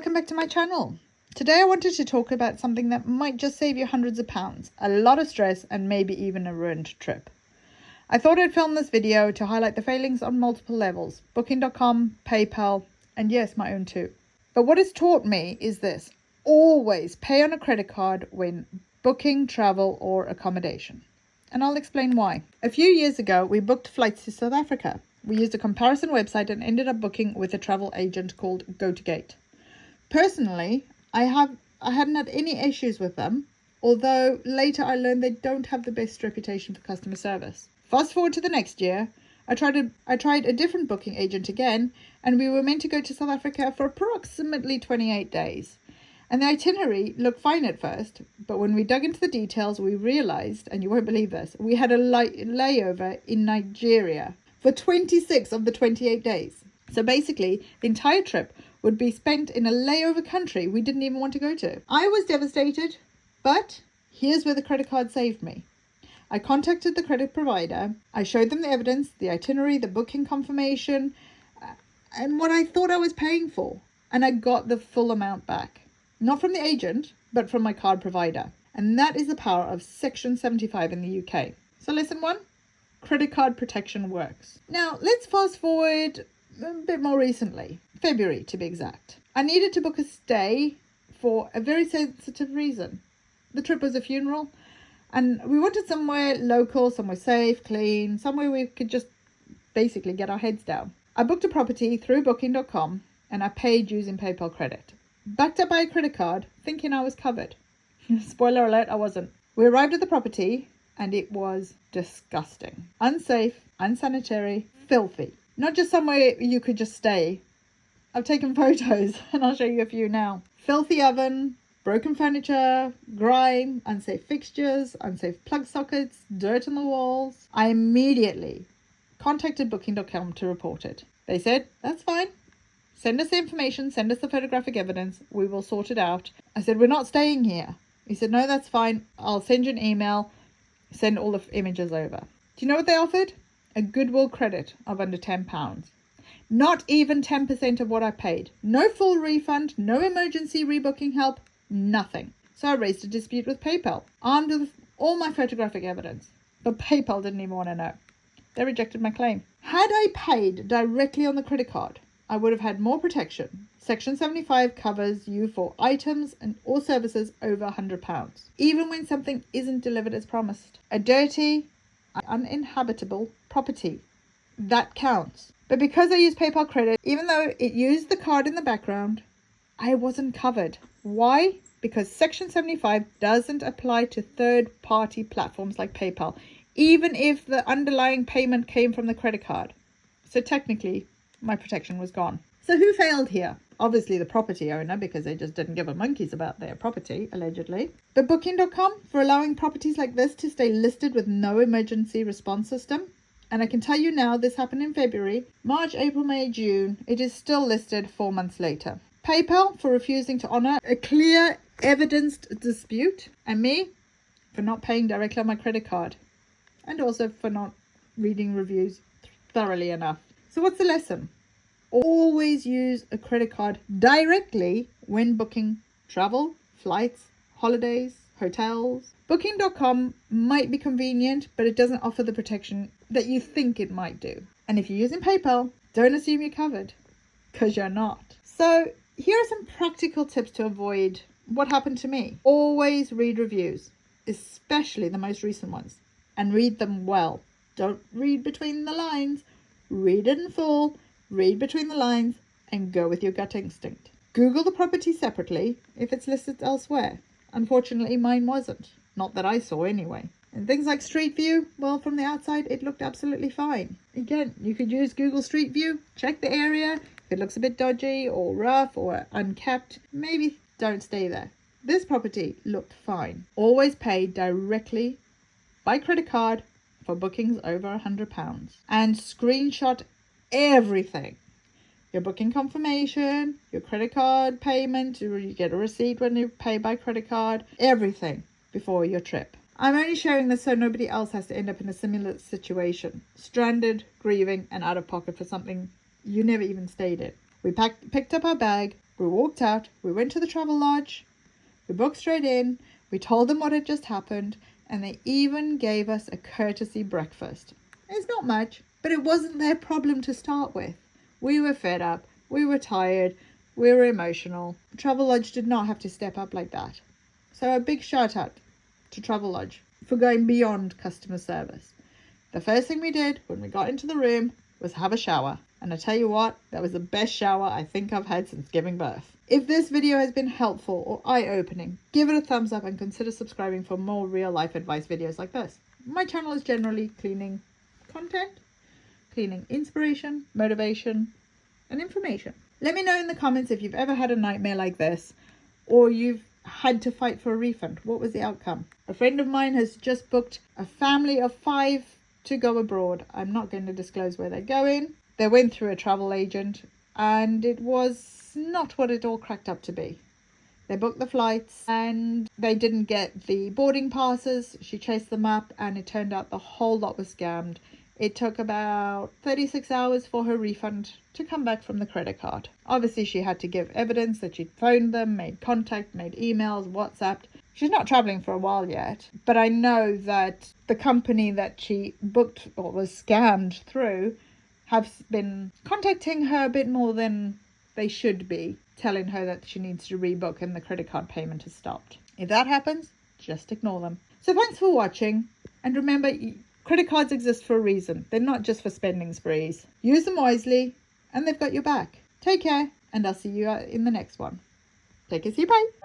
welcome back to my channel. Today I wanted to talk about something that might just save you hundreds of pounds, a lot of stress, and maybe even a ruined trip. I thought I'd film this video to highlight the failings on multiple levels: Booking.com, PayPal, and yes, my own too. But what it's taught me is this: always pay on a credit card when booking travel or accommodation. And I'll explain why. A few years ago, we booked flights to South Africa. We used a comparison website and ended up booking with a travel agent called dodgy. Personally, I hadn't had any issues with them, although later I learned they don't have the best reputation for customer service. Fast forward to the next year, I tried a different booking agent again, and we were meant to go to South Africa for approximately 28 days. And the itinerary looked fine at first, but when we dug into the details, we realized, and you won't believe this, we had a layover in Nigeria for 26 of the 28 days. So basically, the entire trip would be spent in a layover country we didn't even want to go to. I was devastated, but here's where the credit card saved me. I contacted the credit provider. I showed them the evidence, the itinerary, the booking confirmation, and what I thought I was paying for. And I got the full amount back. Not from the agent, but from my card provider. And that is the power of Section 75 in the UK. So lesson 1, credit card protection works. Now let's fast forward a bit more recently, February to be exact. I needed to book a stay for a very sensitive reason. The trip was a funeral, and we wanted somewhere local, somewhere safe, clean, somewhere we could just basically get our heads down. I booked a property through Booking.com and I paid using PayPal credit. Backed up by a credit card, thinking I was covered. Spoiler alert, I wasn't. We arrived at the property and it was disgusting. Unsafe, unsanitary, filthy. Not just somewhere you could just stay. I've taken photos and I'll show you a few now. Filthy oven, broken furniture, grime, unsafe fixtures, unsafe plug sockets, dirt on the walls. I immediately contacted Booking.com to report it. They said, that's fine. Send us the information, send us the photographic evidence, we will sort it out. I said, we're not staying here. He said, no, that's fine. I'll send you an email, send all the images over. Do you know what they offered? A goodwill credit of under £10. Not even 10% of what I paid. No full refund, no emergency rebooking help, nothing. So I raised a dispute with PayPal, armed with all my photographic evidence. But PayPal didn't even want to know. They rejected my claim. Had I paid directly on the credit card, I would have had more protection. Section 75 covers you for items and or services over £100, even when something isn't delivered as promised. A dirty, uninhabitable property, that counts. But because I used PayPal credit, even though it used the card in the background, I wasn't covered. Why? Because Section 75 doesn't apply to third-party platforms like PayPal, even if the underlying payment came from the credit card. So technically, my protection was gone. So who failed here? Obviously the property owner, because they just didn't give a monkeys about their property, allegedly. But Booking.com for allowing properties like this to stay listed with no emergency response system. And I can tell you now, this happened in February, March, April, May, June. It is still listed 4 months later. PayPal for refusing to honor a clear, evidenced dispute. And me for not paying directly on my credit card. And also for not reading reviews thoroughly enough. So what's the lesson? Always use a credit card directly when booking travel, flights, holidays, hotels. Booking.com might be convenient, but it doesn't offer the protection that you think it might do. And if you're using PayPal, don't assume you're covered, because you're not. So here are some practical tips to avoid what happened to me. Always read reviews, especially the most recent ones, and read them well. Don't read between the lines. Read it in full. Read between the lines and go with your gut instinct. Google the property separately if it's listed elsewhere. Unfortunately, mine wasn't. Not that I saw anyway. And things like Street View, well, from the outside, it looked absolutely fine. Again, you could use Google Street View, check the area. If it looks a bit dodgy or rough or unkept, maybe don't stay there. This property looked fine. Always pay directly by credit card for bookings over £100. And screenshot everything. Your booking confirmation, your credit card payment, you get a receipt when you pay by credit card, everything before your trip. I'm only sharing this so nobody else has to end up in a similar situation, stranded, grieving, and out of pocket for something you never even stayed in. We picked up our bag, We walked out, we went to the travel lodge, we booked straight in, we told them what had just happened, and they even gave us a courtesy breakfast. It's not much, but it wasn't their problem to start with. We were fed up, we were tired, we were emotional. Travel Lodge did not have to step up like that. So a big shout out to Travel Lodge for going beyond customer service. The first thing we did when we got into the room was have a shower. And I tell you what, that was the best shower I think I've had since giving birth. If this video has been helpful or eye-opening, give it a thumbs up and consider subscribing for more real-life advice videos like this. My channel is generally cleaning content, cleaning inspiration, motivation, and information. Let me know in the comments if you've ever had a nightmare like this, or you've had to fight for a refund. What was the outcome? A friend of mine has just booked a family of 5 to go abroad. I'm not going to disclose where they're going. They went through a travel agent and it was not what it all cracked up to be. They booked the flights and they didn't get the boarding passes. She chased them up and it turned out the whole lot was scammed. It took about 36 hours for her refund to come back from the credit card. Obviously, she had to give evidence that she'd phoned them, made contact, made emails, WhatsApped. She's not traveling for a while yet, but I know that the company that she booked or was scammed through have been contacting her a bit more than they should be, telling her that she needs to rebook and the credit card payment has stopped. If that happens, just ignore them. So thanks for watching, and remember, credit cards exist for a reason. They're not just for spending sprees. Use them wisely and they've got your back. Take care, and I'll see you in the next one. Take care, see you, bye.